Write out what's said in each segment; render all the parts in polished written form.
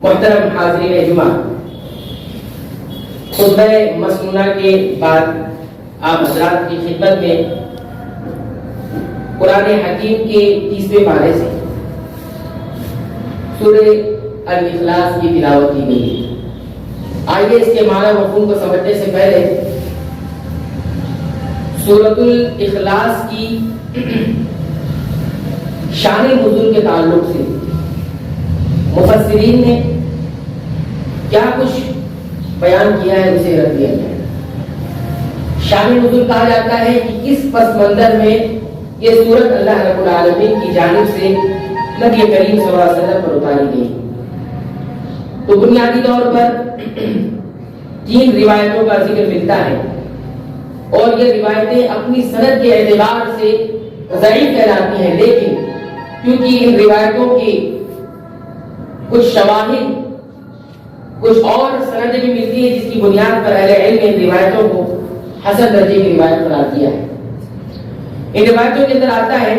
محترم حاضرین جمعہ، خطبہ مسنونہ کے بعد آپ حضرات کی خدمت میں قرآن حکیم کے 30ویں پارے سے سورہ الاخلاص کی تلاوت کی گئی ہے۔ آئیے اس کے معنی مفہوم کو سمجھنے سے پہلے سورۃ الاخلاص کی شان نزول کے تعلق سے مفسرین نے کیا کچھ بیان کیا ہے اسے رکھ دیا جائے۔ شان نزول کہا جاتا ہے کہ کس پس منظر میں یہ سورت اللہ رب العالمین کی جانب سے نبی کریم صلی اللہ علیہ وسلم پر اتاری گئی۔ تو بنیادی طور پر 3 روایتوں کا ذکر ملتا ہے اور یہ روایتیں اپنی سند کے اعتبار سے ضعیف کہلاتی ہیں، لیکن کیونکہ ان روایتوں کی کچھ شواہد کچھ اور سندیں بھی ملتی ہیں جس کی بنیاد پر اہل علم ان روایتوں کو حسن درجے کی روایت قرار دیا ہے۔ ان روایتوں کے اندر آتا ہے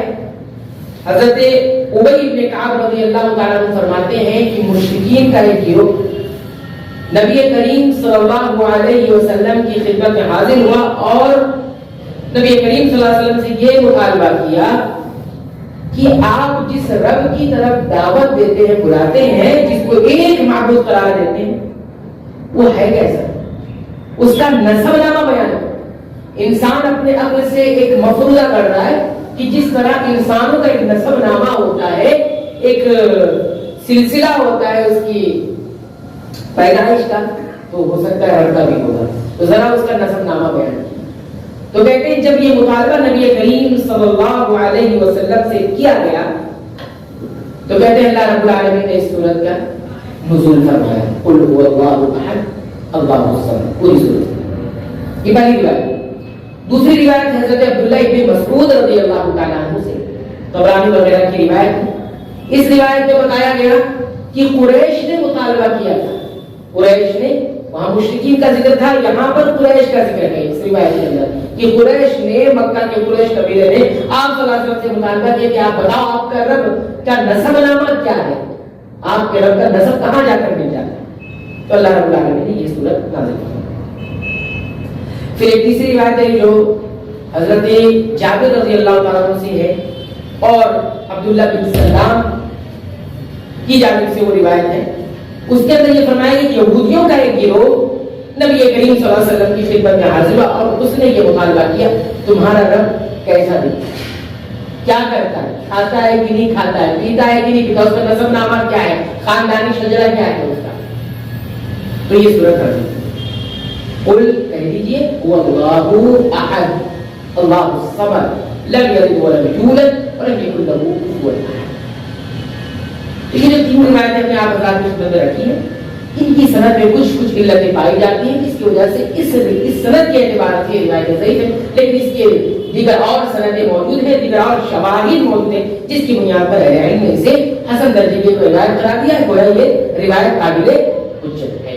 حضرت ابی بن کعب رضی اللہ تعالیٰ عنہ فرماتے ہیں کہ مشرکین کا ایک گروہ نبی کریم صلی اللہ علیہ وسلم کی خدمت میں حاضر ہوا اور نبی کریم صلی اللہ علیہ وسلم سے یہ مطالبہ کیا کہ آپ جس رب کی طرف دعوت دیتے ہیں، بلاتے ہیں، جس کو ایک معبود قرار دیتے ہیں، وہ ہے کیسا؟ اس کا نسب نامہ بیان کرو۔ انسان اپنے عقل سے ایک مفروضہ کر رہا ہے کہ جس طرح انسانوں کا ایک نسب نامہ ہوتا ہے، ایک سلسلہ ہوتا ہے اس کی پیدائش کا، تو ہو سکتا ہے لڑکا بھی ہوگا، تو ذرا اس کا نسب نامہ بیان کرو۔ تو کہتے ہیں جب یہ مطالبہ نبی کریم صلی اللہ علیہ وسلم سے کیا گیا تو کہتے ہیں اللہ رب العالمین نے اس سورت کا نزول فرمایا، قل هو اللہ احد اللہ الصمد، پوری سورت۔ یہ پہلی روایت۔ دوسری روایت حضرت عبداللہ ابن مسعود رضی اللہ تعالیٰ عنہ سے، طبرانی وغیرہ کی روایت ہے۔ اس روایت میں بتایا گیا کہ قریش نے مطالبہ کیا تھا، قریش نے، وہاں مشرکین کا ذکر تھا، یہاں پر قریش کا ذکر ہے اس روایت کے اندر، کہ قریش نے، مکہ کے قریش قبیلے نے آپ صلی اللہ علیہ وسلم سے مطالبہ کیا کہ آپ بتاؤ آپ کا رب کا نسب نامہ کیا ہے، آپ کے رب کا نسب کہاں جا کر مل جاتا ہے۔ تو اللہ رب العالمین نے یہ سورت نازل کی۔ پھر ایک تیسری روایت ہے جو حضرت جابر رضی اللہ تعالیٰ عنہ سے ہے اور عبداللہ بن سلام کی جانب سے وہ روایت ہے۔ اس کے اندر یہ فرمایا کہ یہودیوں کا ایک گروہ نبی کریم صلی اللہ علیہ وسلم کی خدمت میں حاضر ہوا اور اس نے یہ مطالبہ کیا تمہارا رب کیسا دکھتا ہے، کیا کرتا ہے، کھاتا ہے کہ نہیں کھاتا ہے، پیتا ہے کہ نہیں پیتا، اس کا نسب نامہ کیا ہے، خاندانی شجرہ کیا ہے اس کا۔ تو یہ سورت ہے، قل کہہ دیجئے هو اللہ احد اللہ الصمد لم یلد ولم یولد ولم یکن له کفوا احد۔ یہ جو 3 روایتیں ہم نے آپ حضرات کی خدمت میں رکھی ہیں، ان کی سند میں کچھ علتیں پائی جاتی ہیں، جس کی وجہ سے اس سند کے اعتبار سے روایتیں ضعیف ہیں، لیکن اس کے دیگر اور سندیں موجود ہیں، دیگر اور شواہد موجود ہیں جس کی بنیاد پر اہل علم نے اسے حسن درجے کی روایت قرار دیا ہے، گویا یہ روایت قابل حجت ہے۔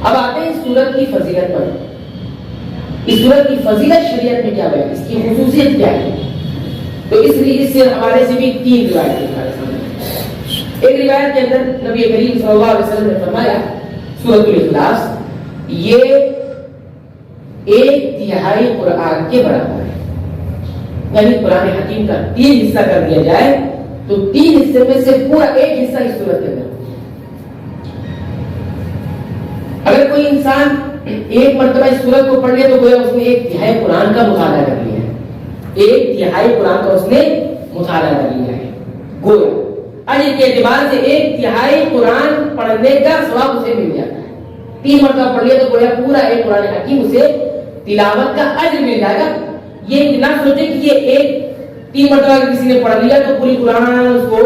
اب آتے ہیں اس سورت کی فضیلت پر۔ اس سورت کی فضیلت شریعت میں کیا ہے، اس کی خصوصیت کیا ہے؟ تو اس لیے اس سے ہمارے سے بھی 3 روایتیں ہمارے سامنے۔ ایک روایت کے اندر نبی کریم صلی اللہ علیہ وسلم نے فرمایا سورۃ الاخلاص یہ 1/3 قرآن کے برابر ہے، یعنی قرآن حکیم کا 3 حصہ کر دیا جائے تو 3 حصے میں سے پورا 1 حصہ اس سورت کے اندر۔ اگر کوئی انسان ایک مرتبہ اس سورت کو پڑھ لے تو گویا اس نے 1/3 قرآن کا مطالعہ کر لیا ہے، 1/3 قرآن کا اس نے مطالعہ کر لیا ہے۔ گویا اجر کے اعتبار سے 1/3 قرآن پڑھنے کا ثواب اسے مل جاتا ہے۔ 3 مرتبہ پڑھ لیا تو گویا پورا 1 قرآن حکیم اسے تلاوت کا اجر مل جائے گا۔ یہ نہ سوچے کہ یہ 3 مرتبہ کسی نے پڑھ لیا تو پوری قرآن اس کو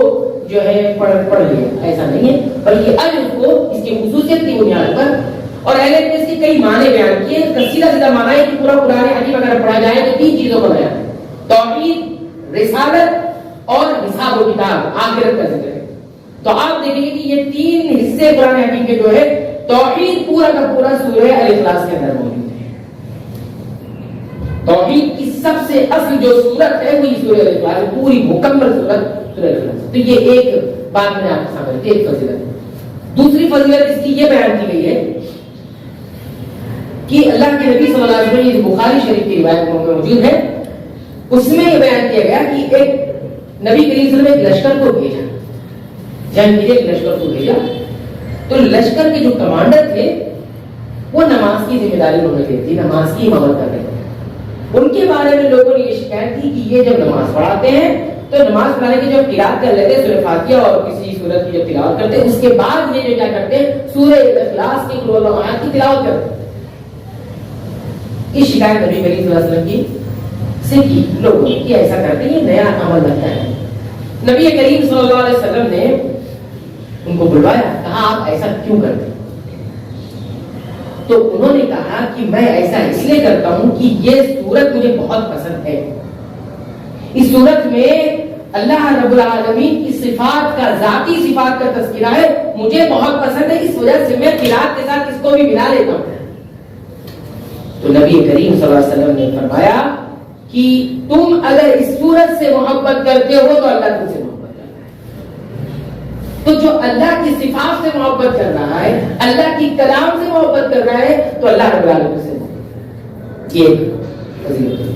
جو ہے پڑھ لیا، ایسا نہیں ہے، بلکہ اجر اس کو اس کی خصوصیت کی بنیاد پر، اور اہل علم نے اس کے کئی معنی بیان کیے۔ اس کا سیدھا معنی ہے کہ پورا قرآن حکیم اگر پڑھا جائے تو 3 چیزوں کا بیان ہے، توحید، رسالت اور حساب و کتاب، آخرت کا ذکر ہے۔ تو آپ دیکھیں گے کہ یہ 3 حصے قرآن حکیم کے جو ہے توحید پورا کا پورا سورہ الاخلاص کے اندر موجود ہے۔ توحید کی سب سے اصل جو سورت ہے وہی سورہ الاخلاص ہے، پوری مکمل سورت سورہ الاخلاص۔ تو یہ ایک بات میں نے آپ کے سامنے ایک فضیلت. دوسری فضیلت اس کی یہ بیان کی گئی ہے کہ اللہ کے نبی صلی اللہ علیہ وسلم, یہ بخاری شریف کی روایت میں موجود ہے, اس میں یہ بیان کیا گیا کہ ایک نبی کریم صلی اللہ علیہ وسلم ایک لشکر کو بھیجا, جنگ کے ایک لشکر کو بھیجا, تو لشکر کے جو کمانڈر تھے وہ نماز کی ذمہ داری انہوں نے دی تھی, نماز کی امامت کر رہے تھے. ان کے بارے میں لوگوں نے یہ شکایت کی کہ یہ جب نماز پڑھاتے ہیں تو نماز پڑھانے کی جب قرات کر لیتے سورہ فاتحہ اور کسی سورت کی جب تلاوت کرتے اس کے بعد یہ جو کیا کرتے ہیں سورہ اخلاص کی قل اللہ آیات کی تلاوت کرتے. اس شکایت نبی کریم صلی اللہ علیہ وسلم کی سے کی لوگوں کی ایسا کرتے ہیں, یہ نیا عمل لگتا ہے. نبی کریم صلی اللہ علیہ وسلم نے ان کو بلوایا, کہا آپ ایسا کیوں کرتے؟ تو انہوں نے کہا کہ میں ایسا اس لیے کرتا ہوں کہ یہ سورت مجھے بہت پسند ہے. اس سورت میں اللہ رب العالمین کی صفات کا, ذاتی صفات کا تذکرہ ہے, مجھے بہت پسند ہے, اس وجہ سے میں قرات کے ساتھ اس کو بھی ملا لیتا ہوں. تو نبی کریم صلی اللہ علیہ وسلم نے فرمایا کہ تم اگر اس سورت سے محبت کرتے ہو تو اللہ تم سے محبت کر رہا ہے. تو جو اللہ کی صفات سے محبت کر رہا ہے, اللہ کی کلام سے محبت کر رہا ہے, تو اللہ رب العالمین سے محبت. یہ ایک فضیلت ہے.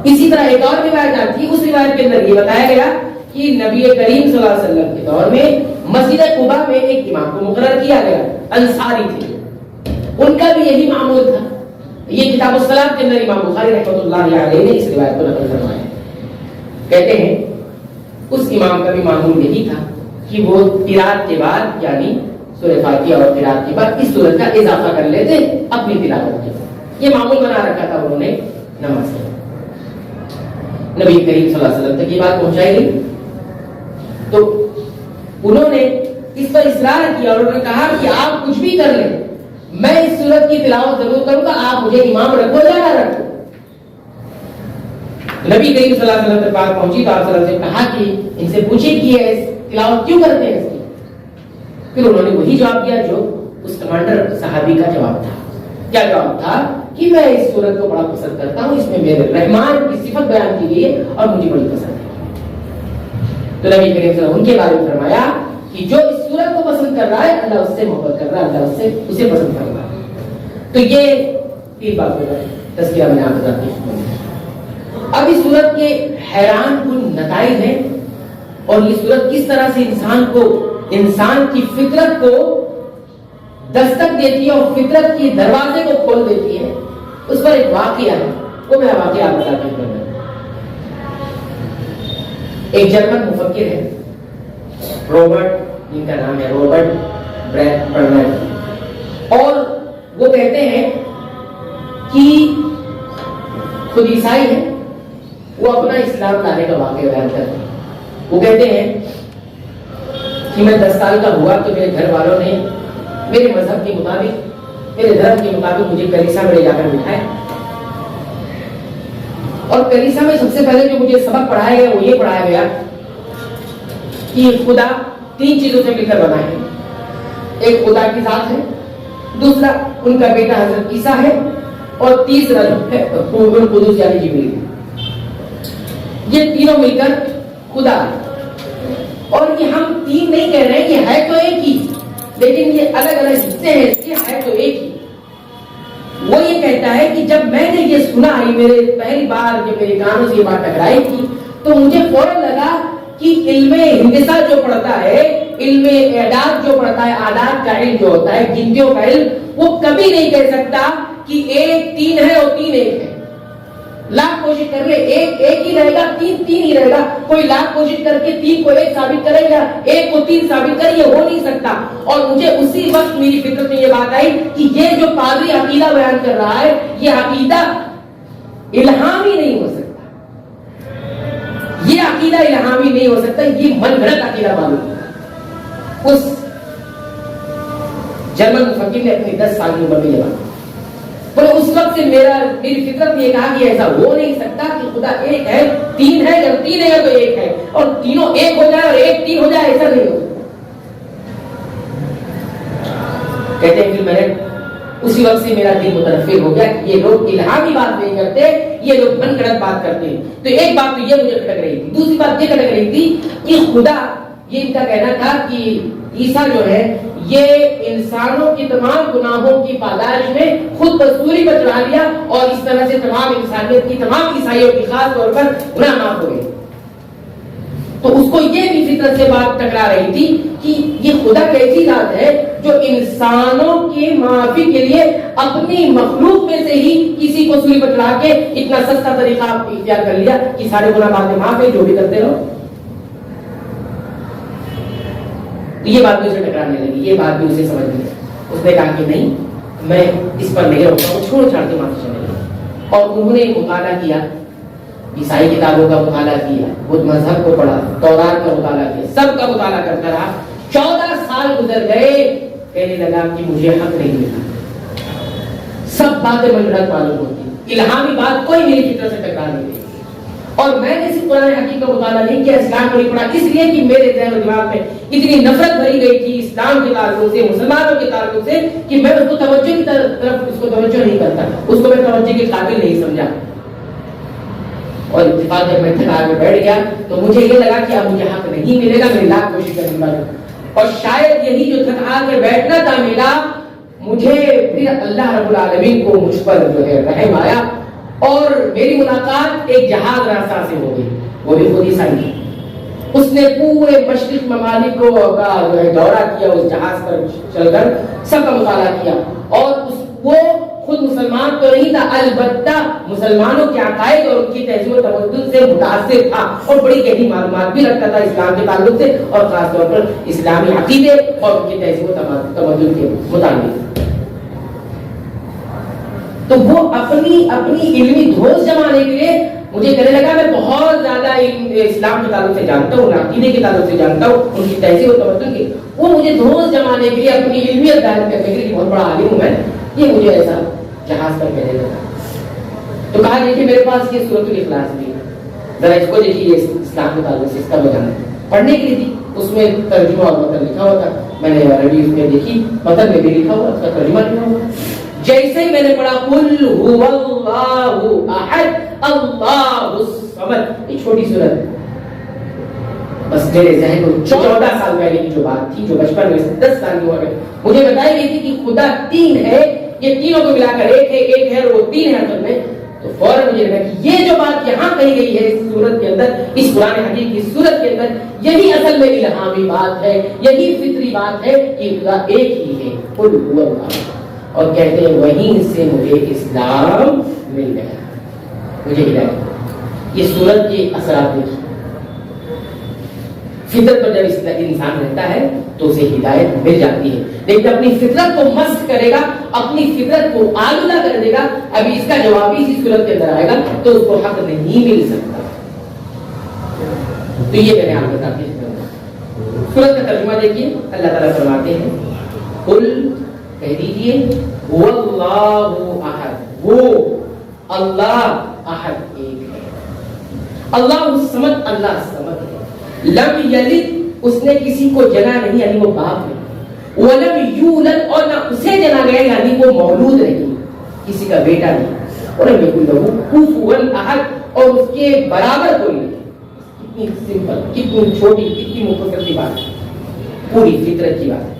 اسی طرح ایک اور روایت آتی ہے, اس روایت کے اندر یہ بتایا گیا کہ نبی کریم صلی اللہ علیہ وسلم کے دور میں مسجد قباء میں ایک امام کو مقرر کیا گیا, انصاری تھے, ان کا بھی یہی معمول تھا. یہ کتاب الصلاۃ کے اندر امام بخاری رحمۃ اللہ علیہ نے اس روایت کو نقل فرمایا. کہتے ہیں اس امام کا بھی معمول یہی تھا کہ وہ قرات کے بعد یعنی سورہ فاتحہ اور قرات کے بعد اس سورت کا اضافہ کر لیتے اپنی تلاوت کے. یہ معمول بنا رکھا تھا انہوں نے نماز کے. نبی کریم صلی اللہ علیہ وسلم تک یہ بات پہنچائی گئی تو انہوں نے اس پر اصرار کیا اور انہوں نے کہا کہ آپ کچھ بھی کر لیں, میں اس سورت کی تلاوت ضرور کروں گا, آپ مجھے امام رکھو یا نہ رکھو. نبی کریم صلی اللہ علیہ وسلم تک بات پہنچی تو آپ صلی اللہ علیہ وسلم نے کہا کہ ان سے پوچھیں کہ تلاوت کیوں کرتے ہیں اس کی. پھر انہوں نے وہی جواب دیا جو اس کمانڈر صحابی کا جواب تھا. کیا جواب تھا کہ میں اس سورت کو بڑا پسند کرتا ہوں, اس میں میرے رحمان کی صفت بیان کی گئی ہے اور مجھے بڑی پسند ہے. تو نبی کریم صلی اللہ علیہ وسلم ان کے بارے میں فرمایا کہ جو اس سورت کو پسند کر رہا ہے اللہ اس سے محبت کر رہا ہے, اللہ اسے پسند کر رہا ہے. تو یہ تین باتوں کا تذکرہ میں نے آپ بتا دیا. اب اس سورت کے حیران کن نتائج ہیں اور یہ سورت کس طرح سے انسان کی فطرت کو دستک دیتی ہے اور فطرت کی دروازے کو کھول دیتی ہے, اس پر ایک واقعہ ہے, وہ میں واقعہ آپ بتاتا ہوں. ایک جرمن مفکر ہے رابرٹ, جن کا نام ہے رابرٹ برنر, اور وہ کہتے ہیں کہ خود عیسائی ہے, وہ اپنا اسلام لانے کا واقعہ بیان کرتے ہیں. وہ کہتے ہیں کہ میں 10 سال کا ہوا تو میرے گھر والوں نے میرے مذہب کے مطابق, میرے دھرم کے مطابق مجھے کلیسا میں لے جا کر بٹھایا, اور کلیسا میں سب سے پہلے جو مجھے سبق پڑھایا گیا وہ یہ پڑھایا گیا کہ خدا 3 چیزوں سے مل کر بنا ہے. ایک خدا کی ذات ہے, دوسرا ان کا بیٹا حضرت عیسیٰ ہے, اور تیسرا جو ہے روح القدس یعنی جبریل. یہ تینوں مل کر خدا ہے. اور یہ ہم 3 نہیں کہہ رہے ہیں, یہ ہے تو ایک ہی, لیکن یہ الگ الگ حصے ہیں, یہ ہے تو ایک ہی. وہ یہ کہتا ہے کہ جب میں نے یہ سنا, میرے پہلی بار جب میرے کانوں سے یہ بات ٹکرائی تھی تو مجھے فوراً لگا کہ علم ہندسہ جو پڑھتا ہے, علم اعداد جو پڑھتا ہے, اعداد کا علم جو ہوتا ہے, گنتیوں کا علم, وہ کبھی نہیں کہہ سکتا کہ 1 3 ہے اور 3 1 ہے. لاکھ کوشش کر لے, ایک ہی رہے گا, 3 3 ہی رہے گا. کوئی لاکھ کوشش کر کے 3 کو 1 ثابت کرے گا, 1 کو 3 ثابت کرے, یہ ہو نہیں سکتا. اور مجھے اسی وقت میری فکر میں یہ بات آئی کہ یہ جو پادری عقیدہ بیان کر رہا ہے, یہ عقیدہ الہامی نہیں ہو سکتا, یہ عقیدہ الہامی نہیں ہو سکتا, یہ من گھڑت عقیدہ معلوم. اس جرمن مفکر نے اپنی 10 سال کی عمر میں یہ بات, پر اس وقت سے میری فطرت نے کہا کہ ایسا ہو نہیں سکتا کہ خدا ایک ہے, 3 ہے, اگر 3 ہے تو 1 ہے, اور تینوں 1 ہو جائے اور 1 3 ہو جائے, ایسا نہیں ہو سکتا. کہتے ہیں کہ میں نے اسی وقت سے میرا دل متنفر ہو گیا کہ یہ لوگ الہامی بات نہیں کرتے, یہ لوگ من گھڑت بات کرتے ہیں. تو ایک بات تو یہ مجھے کھٹک رہی تھی. دوسری بات یہ کھٹک رہی تھی کہ خدا یہ ان کا کہنا تھا کہ عیسیٰ جو ہے یہ انسانوں کی تمام گناہوں کی پاداش میں خود پر سولی پر چڑھا لیا اور اس طرح سے تمام انسانیت کی تمام عیسائیوں کی خاص طور پر گناہ معاف ہو گئے. تو اس کو یہ بھی فطرت سے بات ٹکرا رہی تھی کہ یہ خدا کیسی ذات ہے جو انسانوں کی معافی کے لیے اپنی مخلوق میں سے ہی کسی کو سولی پر چڑھا کے اتنا سستا طریقہ اختیار کر لیا کہ سارے گناہ بعد میں معاف ہے جو بھی کرتے رہو. تو یہ بات بھی اسے ٹکرانے لگی, یہ بات بھی اسے سمجھ لی. اس نے کہا کہ نہیں, میں اس پر نہیں رہتا ہوں, چھوڑ چھاڑ کے معافی چلے گئے. اور انہوں نے مطالعہ کیا, عیسائی کتابوں کا مطالعہ کیا, بدھ مذہب کو پڑھا, تورات کا مطالعہ کیا, سب کا مطالعہ کرتا رہا. 14 سال گزر گئے, کہنے لگا کہ مجھے حق نہیں ملا. سب باتیں مجھے غلط معلوم ہوتی, الہامی بات کوئی میری فطرت سے ٹکرا نہیں گئی. اور میں نے صرف قرآن حکیم کا مطالعہ نہیں کیا, اسلام کو نہیں پڑھا, اس لیے کہ میرے ذہن و دماغ میں اتنی نفرت بھری گئی تھی اسلام کے تعلق سے, مسلمانوں کے تعلق سے, کہ میں اس کو توجہ کی طرف اس کو توجہ نہیں کرتا, اس کو میں توجہ کے قابل نہیں سمجھا. اور اتفاق جب میں تھکا کے بیٹھ گیا تو مجھے یہ لگا کہ اب مجھے حق نہیں ملے گا, میری لاکھ کوشش کرنے والا. اور شاید یہی جو تھکا کے بیٹھنا تھا میرا, مجھے پھر اللہ رب العالمین کو مجھ پر جو ہے رحم آیا اور میری ملاقات ایک جہاز راستہ سے ہو گئی, وہ بھی خود عیسائی. اس نے پورے مشرق ممالک کو کا جو ہے دورہ کیا, اس جہاز پر چل کر سب کا مطالعہ کیا. اور وہ خود مسلمان تو نہیں تھا, البتہ مسلمانوں کے عقائد اور ان کی تہذیب و تمدن سے متاثر تھا اور بڑی گہری معلومات بھی رکھتا تھا اسلام کے تعلق سے, اور خاص طور پر اسلامی عقیدے اور ان کی تہذیب و تمدن کے متعلق. تو وہ اپنی علمی دھوس جمانے کے لیے مجھے کہنے لگا میں بہت زیادہ اسلام کے تعلق سے جانتا ہوں, عقیدے کے تعلق سے جانتا ہوں, ان کی تہذیب و تمدن کی. وہ مجھے دھوس جمانے کے لیے اپنی علمیت ظاہر کرنے کے لیے بہت بڑا عالم ہوں میں, یہ مجھے ایسا جہاز پر کہنے لگا. تو کہا دیکھیے میرے پاس یہ سورۃ الاخلاص بھی ہے, ذرا اس کو دیکھیے, یہ اسلام کے تعلق سے اس کا بیان پڑھنے کے لیے تھی. اس میں ترجمہ اور متن لکھا ہوا تھا, میں نے عربی اس میں دیکھی, متن میں بھی لکھا ہوا, اس کا ترجمہ لکھا ہوا. جیسے ہی میں نے پڑھا قل هو اللہ احد اللہ الصمد, ایک چھوٹی سورت, بس میرے ذہن کو 14 سال پہلے کی جو بات تھی, جو بچپن میں 10 سال کی عمر میں مجھے بتائی گئی تھی کہ خدا 3 ہے, یہ تینوں کو ملا کر ایک ہے اور وہ 3 ہے اصل میں. تو فوراً مجھے لگا کہ یہ جو بات یہاں کہی گئی ہے اس سورت کے اندر, اس قرآن حکیم کی سورت کے اندر, یہی اصل میں الہامی بات ہے, یہی فطری بات ہے کہ خدا ایک ہی ہے, قل هو اللہ. اور کہتے ہیں وہیں سے مجھے اسلام مل گیا, مجھے ہدایت. یہ سورت کے اثرات دیکھیے, فطرت پر جب انسان رہتا ہے تو اسے ہدایت مل جاتی ہے, لیکن اپنی فطرت کو مسخ کرے گا, اپنی فطرت کو آلودہ کر دے گا, ابھی اس کا جواب اسی صورت کے اندر آئے گا, تو اس کو حق نہیں مل سکتا. تو یہ میں نے آپ بتاتی ہوں. سورت کا ترجمہ دیکھیے, اللہ تعالیٰ فرماتے ہیں قل, کہہ دیجیے, هو اللہ احد, وہ اللہ احد ایک ہے, اللہ الصمد, اللہ صمد ہے. لم یلد, اس نے کسی کو جنا نہیں, یعنی وہ باپ ہے. ولم یولد, اور نہ اسے جنا گیا, یعنی وہ مولود نہیں, کسی کا بیٹا نہیں. ولم یکن لہ کفوا احد, اور اس کے برابر کوئی نہیں. کتنی سمپل, کتنی چھوٹی, کتنی مختصر سی بات ہے, پوری فطرت کی بات ہے.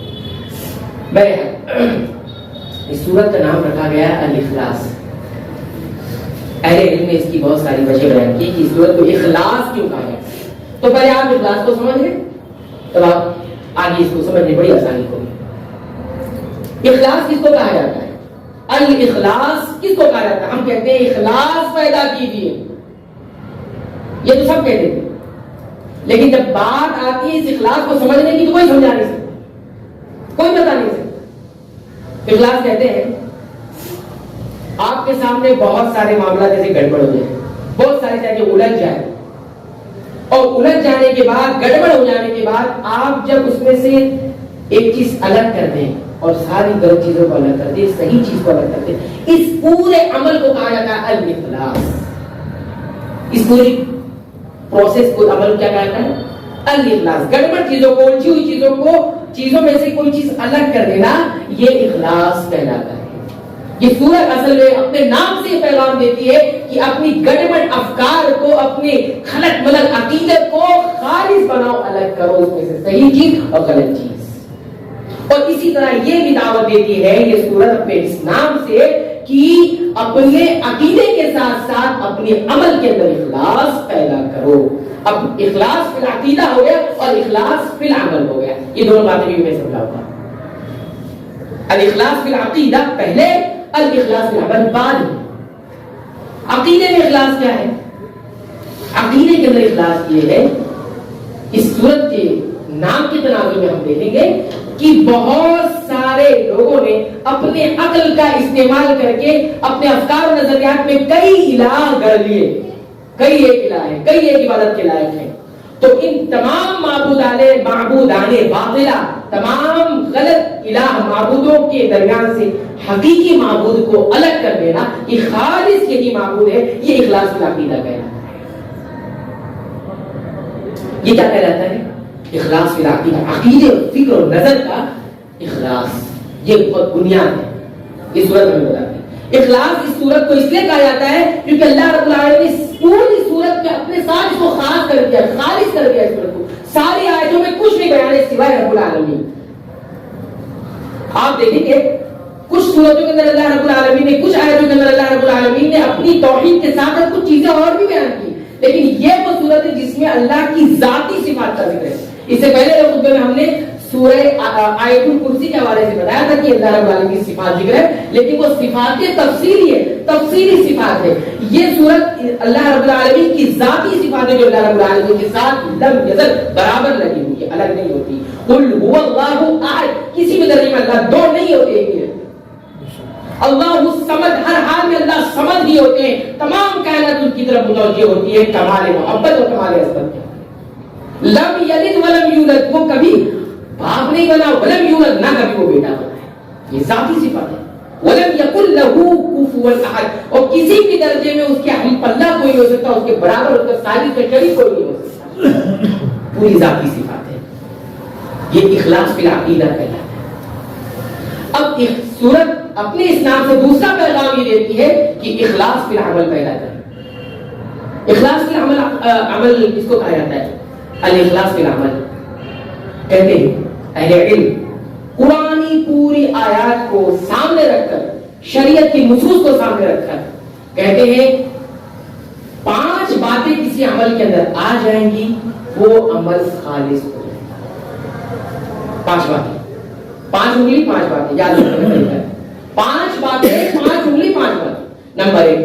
اس سورت کا نام رکھا گیا الاخلاص. اہل علم نے اس کی بہت ساری وجہ بیان کی کہ اس سورت کو اخلاص کیوں کہا گیا. تو پہلے آپ اخلاص کو سمجھ لیں, تب آپ آگے اس کو سمجھنے بڑی آسانی ہوگی. اخلاص کس کو کہا جاتا ہے؟ الاخلاص کس کو کہا جاتا ہے؟ ہم کہتے ہیں اخلاص پیدا کیجیے, یہ تو سب کہتے تھے, لیکن جب بات آتی ہے اس اخلاص کو سمجھنے کی تو کوئی سمجھا نہیں سکتا, کوئی بتا نہیں سکتا. اخلاص کہتے ہیں آپ کے سامنے بہت سارے معاملات جیسے گڑبڑ ہو جائے, بہت سارے چاہے الجھ جائے, اور الجھ جانے کے بعد, گڑبڑ ہو جانے کے بعد, آپ جب اس میں سے ایک چیز الگ کر دیں اور ساری غلط چیزوں کو الگ کر دیں, صحیح چیز کو الگ کر دیں, اس پورے عمل کو کہا جاتا ہے الاخلاص. اس پوری پروسیس کو, عمل کیا کہتا ہے؟ الاخلاص. گڑبڑ چیزوں کو, الجھی ہوئی چیزوں کو, چیزوں میں سے کوئی چیز الگ کر دینا, یہ اخلاص کہلاتا ہے. یہ سورت اصل میں اپنے نام سے پیغام دیتی ہے کہ اپنی گڑبڑ افکار کو، اپنے خلط ملط عقیدت کو خالص بناؤ، الگ کرو اس میں سے صحیح چیز اور غلط چیز۔ اور اسی طرح یہ بھی دعوت دیتی ہے یہ سورت اپنے اس نام سے کہ اپنے عقیدے کے ساتھ ساتھ اپنے عمل کے اندر اخلاص پیدا کرو۔ اب اخلاص فی العقیدہ ہو گیا اور اخلاص فی العمل ہو گیا، یہ دونوں باتیں بھی میں سمجھاؤں گا۔ الاخلاص فی العقیدہ پہلے، الاخلاص فی العمل بعد۔ عقیدے میں اخلاص کیا ہے؟ عقیدے کے اندر اخلاص یہ ہے، اس سورت کے نام کے تناظر میں ہم دیکھیں گے کہ بہت سارے لوگوں نے اپنے عقل کا استعمال کر کے اپنے افکار و نظریات میں کئی الہ گڑھ لیے، کئی ایک الہ ہے، کئی ایک عبادت کے لائق ہیں۔ تو ان تمام معبودان باطلہ، تمام غلط الہ معبودوں کے درمیان سے حقیقی معبود کو الگ کر دینا، کہ خالص یہی معبود ہے، یہ اخلاص فی العقیدہ کہلاتا ہے۔ یہ کیا کہلاتا ہے؟ اخلاص فی العقیدہ، عقیدے اور فکر اور نظر کا اخلاص، یہ بہت بنیاد ہے۔ اس صورت میں بتاتے ہیں اخلاص اس صورت کو اس لیے کہا جاتا ہے کیونکہ اللہ رب العالمین نے پوری صورت میں اپنے ساتھ اس کو خاص کر دیا، خالص کر دیا۔ اس صورت کو ساری آیتوں میں کچھ نہیں بیان ہے سوائے رب العالمین۔ آپ دیکھیں گے کچھ صورتوں کے اندر اللہ رب العالمین نے، کچھ آیتوں کے اندر اللہ رب العالمین نے اپنی توحید کے ساتھ کچھ چیزیں اور بھی بیان کی، لیکن یہ وہ صورت ہے جس میں اللہ کی ذاتی صفات کا ذکر ہے۔ اس سے پہلے خطبے میں ہم نے سورہ آیت الکرسی کے حوالے سے بتایا تھا کہ اللہ رب العالمین کی صفات ذکر ہے، لیکن وہ صفات تفصیلی ہے، تفصیلی صفات ہے۔ یہ صورت اللہ رب العالمین کی ذاتی صفات ہے جو اللہ رب العالمین کے ساتھ لم یزل برابر لگی ہوئی ہے، الگ نہیں ہوتی۔ قل هو اللہ احد، کسی بھی درجے میں اللہ دو نہیں ہوتے ہیں۔ اللہ الصمد، ہر حال میں اللہ صمد ہی ہوتے ہیں، تمام کائنات ان کی طرف متوجہ ہوتی ہے کمال محبت اور کمال عظمت کے۔ لم یلد ولم یولد، وہ کبھی باپ نہیں بنا، ولم یولد، نہ کبھی وہ بیٹا بنا ہے، یہ ذاتی صفات ہے۔ ولم یکن لہ کفوا احد، اور کسی بھی درجے میں اس کے ہم پلہ کوئی نہیں ہو سکتا، اس کے برابر، اس کا ساجد کا شریک کوئی نہیں ہو سکتا، پوری ذاتی صفات ہے۔ یہ اخلاص فی العقیدہ کہلاتا ہے۔ اب سورت اپنے اس نام سے دوسرا پیغام یہ دیتی ہے کہ اخلاص فی العمل کہلاتا ہے۔ اخلاص فی العمل، عمل کس کو کہا جاتا ہے؟ الاخلاص فی العمل کہتے ہیں اہل علم قرآن پوری آیات کو سامنے رکھ کر، شریعت کی نصوص کو سامنے رکھ کر کہتے ہیں 5 باتیں کسی عمل کے اندر آ جائیں گی وہ عمل خالص ہو جائے گا۔ 5 باتیں، 5 انگلی 5 باتیں یاد رکھنا، 5 باتیں، 5 انگلی 5 باتیں۔ نمبر 1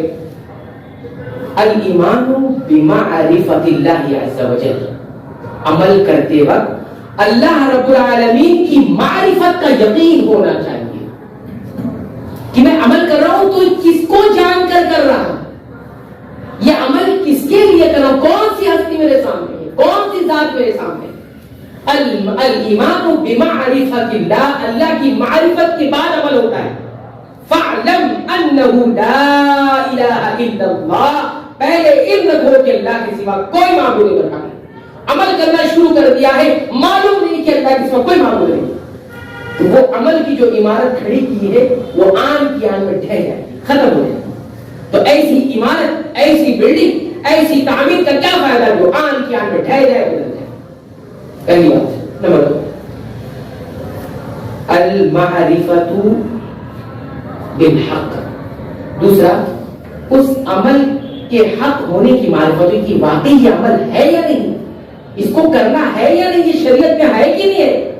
الایمان بمعرفت اللہ عز وجل، عمل کرتے وقت اللہ رب العالمین کی معرفت کا یقین ہونا چاہیے کہ میں عمل کر رہا ہوں تو کس کو جان کر کر رہا ہوں، یہ عمل کس کے لیے کر رہا ہوں، کون سی ہستی میرے سامنے ہے، کون سی ذات میرے سامنے ہے۔ الایمان بمعرفت اللہ، اللہ کی معرفت کے بعد عمل ہوتا ہے۔ فاعلم انہ لا الہ الا اللہ، پہلے علم رکھو کہ اللہ کے سوا کوئی معبود نہیں برحق ہے۔ عمل کرنا شروع کر دیا ہے، معلوم نہیں کہ اللہ کے سوا کوئی معبود نہیں، تو وہ عمل کی جو عمارت کھڑی کی ہے وہ آن کی آن میں ڈھہ جائے، ختم ہو جائے۔ تو ایسی عمارت، ایسی بلڈنگ، ایسی تعمیر کا کیا فائدہ جو آن کی آن میں ڈھہ جائے، بدل جائے۔ پہلی بات۔ نمبر 2 المعرفت بالحق، دوسرا اس عمل کے حق ہونے کی معرفت کی، واقعی یہ عمل ہے یا نہیں، اس کو کرنا ہے یا نہیں، یہ شریعت میں ہے کہ نہیں ہے۔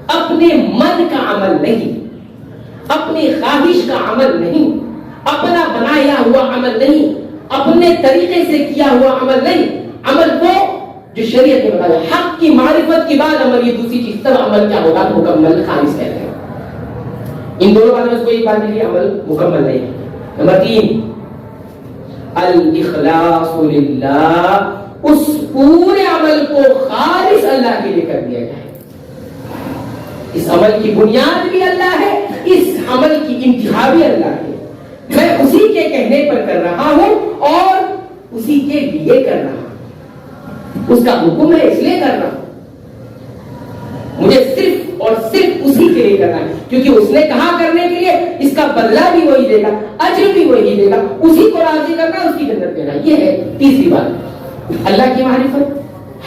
اپنے من کا عمل نہیں، اپنی خواہش کا عمل نہیں، اپنا بنایا ہوا عمل نہیں، اپنے طریقے سے کیا ہوا عمل نہیں، عمل وہ جو شریعت نے بتایا۔ حق کی معرفت کے بعد عمل، یہ دوسری چیز، تب عمل کیا ہوگا؟ مکمل، خالص کہتے ہیں۔ ان دونوں باتوں میں کوئی ایک بات نہیں، عمل مکمل نہیں ہے۔ نمبر 3 الاخلاص للہ، اس پورے عمل کو خالص اللہ کے لیے کر دیا جائے۔ اس عمل کی بنیاد بھی اللہ ہے، اس عمل کی انتہا بھی اللہ ہے۔ میں اسی کے کہنے پر کر رہا ہوں اور اسی کے لیے کر رہا ہوں، اس کا حکم ہے اس لیے کر رہا ہوں، مجھے صرف اور صرف اسی کے لیے کرنا ہے، کیونکہ اس نے کہا کرنے کے لیے، اس کا بدلہ بھی وہی دے گا، اجر بھی وہی دے گا، اسی کو راضی کرنا، اس کی جنت دینا. یہ ہے تیسری بات، اللہ کی معرفت،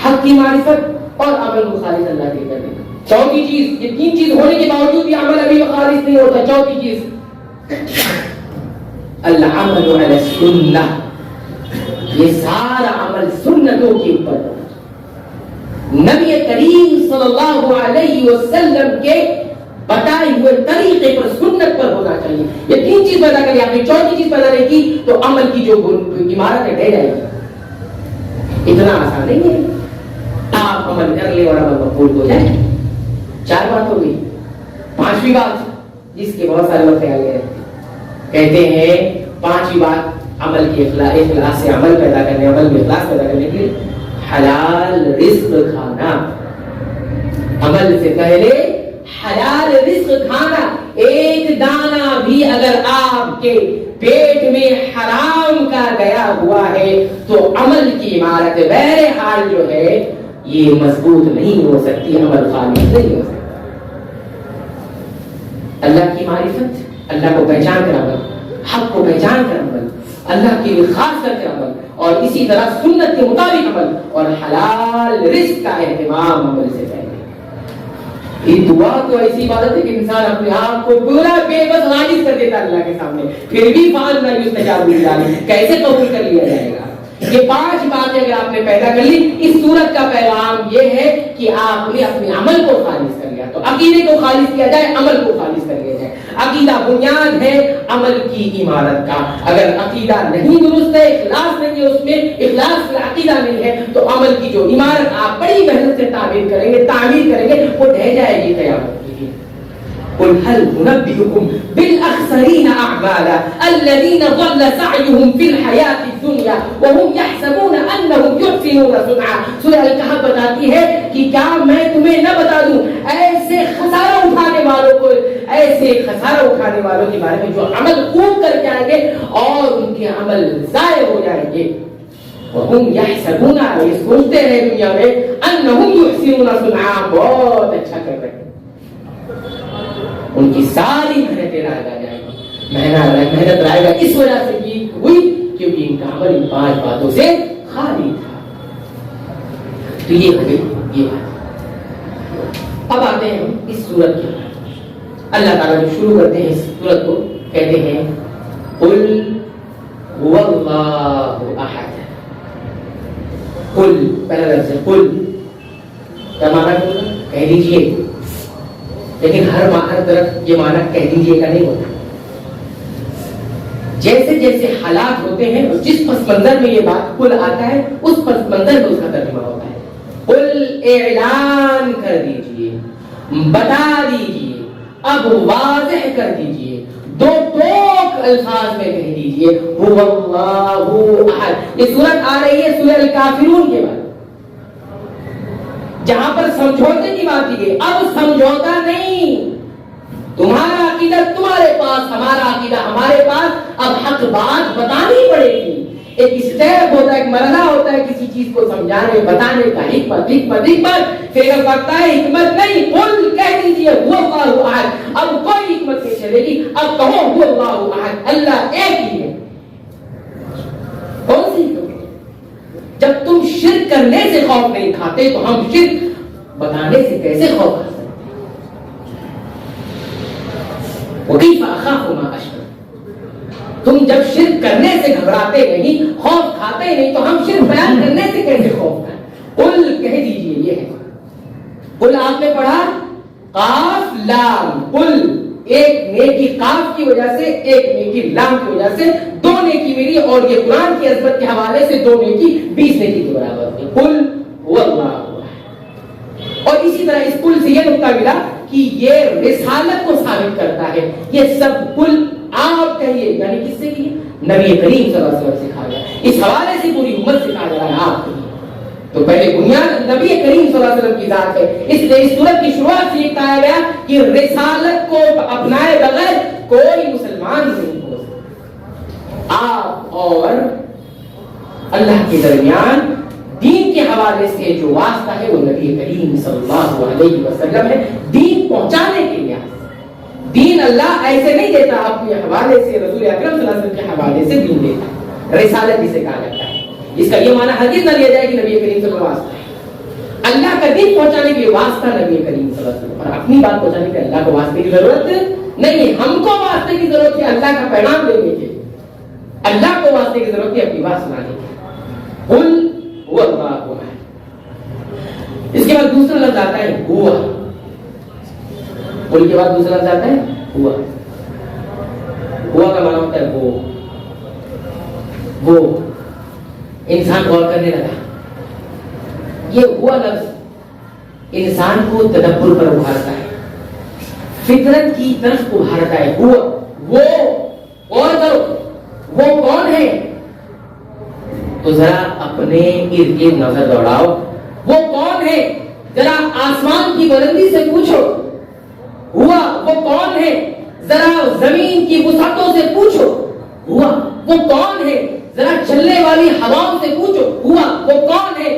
حق کی معرفت اور عمل کو خالص اللہ کے کرنے. چوتھی چیز، یہ تین چیز ہونے کے باوجود بھی عمل ابھی خالص نہیں ہوتا. چوتھی چیز العمل علی السنہ. یہ سارا عمل سنتوں کے اوپر، نبی کریم صلی اللہ علیہ وسلم کے بتائے ہوئے طریقے پر، سنت پر ہونا چاہیے. یہ تین چیز پیدا کری آپ نے، چوتھی چیز پیدا نہیں کی تو عمل کی جو عمارت ہے ڈھہ جائے گی. اتنا آسان نہیں ہے آپ عمل کر لیں اور عمل مقبول ہو جائے. 4 بات ہو گئی. 5ویں بات جس کے بہت سارے لوگ خیال کہتے ہیں 5ویں بات عمل کی اخلاص سے عمل پیدا کرنے، عمل میں اخلاص پیدا کرنے کے لیے حلال رزق کھانا. عمل سے پہلے حلال رزق کھانا. ایک دانہ بھی اگر آپ کے پیٹ میں حرام کا گیا ہوا ہے تو عمل کی عمارت بہرحال جو ہے یہ مضبوط نہیں ہو سکتی، عمل خالص نہیں ہو سکتا. اللہ کی معرفت، اللہ کو پہچان کر عمل، حق کو پہچان کر عمل، اللہ کی خاص کر کے عمل، اور اسی طرح سنت کے مطابق عمل، اور حلال رزق کا اہتمام عمل سے پہلے. یہ دعا تو ایسی عبادت ہے کہ انسان اپنے آپ کو پورا بے بس عاجز کر دیتا اللہ کے سامنے، پھر بھی فعال نہ یستجاب لہ، کیسے قبول کر لیا جائے گا. یہ 5 باتیں اگر آپ نے پیدا کر لی، اس سورت کا پیغام یہ ہے کہ آپ نے اپنے عمل کو خالص کر لیا. تو عقیدے کو خالص کیا جائے، عمل کو خالص کر لیا جائے. عقیدہ بنیاد ہے عمل کی عمارت کا. اگر عقیدہ نہیں درست ہے، اخلاص نہیں ہے، اس میں اخلاص کا عقیدہ نہیں ہے تو عمل کی جو عمارت آپ بڑی محنت سے تعمیر کریں گے وہ ڈھہ جائے گی قیامت کے دن. قل هل ننبئكم بالاخسرين اعمالا الذين ضل سعيهم في الحياه الدنيا وهم يحسبون انهم يحسنون صنعا. سورہ الکہف بتاتی ہے کہ کیا میں تمہیں نہ بتا دوں ایسے خسارہ اٹھانے والوں کے بارے میں جو عمل خوب کر کے آئیں گے اور ان کے عمل ضائع ہو جائیں گے. وهم يحسبون، یہ سوچتے رہے دنیا میں، انهم يحسنون صنعا، بہت اچھا کر رہے ہیں. ان کی ساری محنتیں رائے جائے گی. محنت رائے گا اس وجہ سے کی ہوئی کیونکہ ان کا عمل ان 5 باتوں سے خالی تھا. تو یہ ہو گئی یہ بات. اب آتے ہیں اس سورت کے. اللہ تعالیٰ جو شروع کرتے ہیں اس سورت کو کہتے ہیں قل هو اللہ احد. قل پہلا لفظ ہے قل، کیا معنی ہے؟ کہہ دیجئے. لیکن ہر طرف یہ معنی کہہ دیجئے کا نہیں ہوتا. جیسے جیسے حالات ہوتے ہیں جس پس منظر میں یہ بات قل آتا ہے اس پس منظر میں اس کا ترجمہ ہوتا ہے. قل اعلان کر دیجئے، بتا دیجئے، اب واضح کر دیجئے، 2 ٹوک الفاظ میں کہہ دیجئے هو اللہ احد. یہ سورت آ رہی ہے سورہ الکافرون کے بعد، جہاں پر سمجھوتے کی بات کی گئی. اب سمجھوتا نہیں، تمہارا عقیدہ تمہارے پاس، ہمارا عقیدہ ہمارے پاس. اب حق بات بتانی پڑے گی. ایک اسٹیپ ہوتا ہے، ایک مرحلہ ہوتا ہے کسی چیز کو سمجھانے بتانے کا. حکمت پھر اب وقت ہے حکمت نہیں، قل کہہ دیجئے هو اللہ احد. اب کوئی حکمت نہیں چلے گی، اب کہو هو اللہ احد، اللہ ایک ہی ہے. کون سی؟ جب تم شرک کرنے سے خوف نہیں کھاتے تو ہم شرک بتانے سے کیسے خوف کھا سکتے ہیں؟ وَكَيْفَ أَخَافُ مَا أَشْرَكْتُمْ. تم جب شرک کرنے سے گھبراتے نہیں، خوف کھاتے نہیں تو ہم شرک بیان کرنے سے کیسے خوف کھائیں؟ قل کہہ دیجئے. یہ ہے قل. آپ نے پڑھا قاف لام. قل ایک نیکی قاف کی وجہ سے، ایک نیکی لام کی وجہ سے 2 نیکی ملی، اور یہ قرآن کی عظمت کے حوالے سے 2 نیکی 20 نیکی کے برابر ہوئی. قل هو اللہ. اور اسی طرح اس قل سے یہ نقطہ ملا کہ یہ رسالت کو ثابت کرتا ہے. یہ سب قل آپ کہیے، یعنی کس سے کہیے؟ نبی کریم صلی اللہ علیہ وسلم سے کہا گیا. اس حوالے سے پوری امت سے کہا جا رہا ہے آپ کہیے. تو پہلے بنیاد نبی کریم صلی اللہ علیہ وسلم کی ذات ہے، اس لیے اس سورت کی شروعات سے یہ کہا گیا کہ رسالت کو اپنائے بغیر کوئی مسلمان نہیں ہو سکتا. آپ اور اللہ کے درمیان دین کے حوالے سے جو واسطہ ہے وہ نبی کریم صلی اللہ علیہ وسلم ہے. دین پہنچانے کے لیے دین اللہ ایسے نہیں دیتا اپنے حوالے سے، رسول اکرم صلی اللہ علیہ وسلم کے حوالے سے دین دیتا ہے. رسالت جسے کہا جاتا ہے. اس کا یہ معنی ہرگز نہ لیا جائے کہ نبی کریم صلی اللہ علیہ وسلم اللہ کا دین پہنچانے کے لیے واسطہ نبی کریم صلی اللہ علیہ وسلم، اور اپنی بات پہنچانے کے اللہ کو واسطے کی ضرورت نہیں ہے. ہم کو واسطے کی ضرورت ہے اللہ کا پیغام دینے کی، اللہ کو واسطے کی ضرورت ہے اپنی بات سنانے کی. قل هو اللہ احد. اس کے بعد دوسرا لفظ آتا ہے ہوا. قل کے بعد دوسرا لفظ آتا ہے ہوا. ہوا کا معنی ہوتا ہے وہ انسان غور کرنے لگا. یہ ہوا لفظ انسان کو تدبر پر ابھارتا ہے، فطرت کی طرف ابھارتا ہے. ہوا وہ غور کرو وہ کون ہے، تو ذرا اپنے ارد گرد نظر دوڑاؤ. وہ کون ہے ذرا آسمان کی بلندی سے پوچھو. ہوا وہ کون ہے ذرا زمین کی وسعتوں سے پوچھو. ہوا وہ کون ہے ذرا چلنے والی ہواؤں سے پوچھو. ہوا وہ کون ہے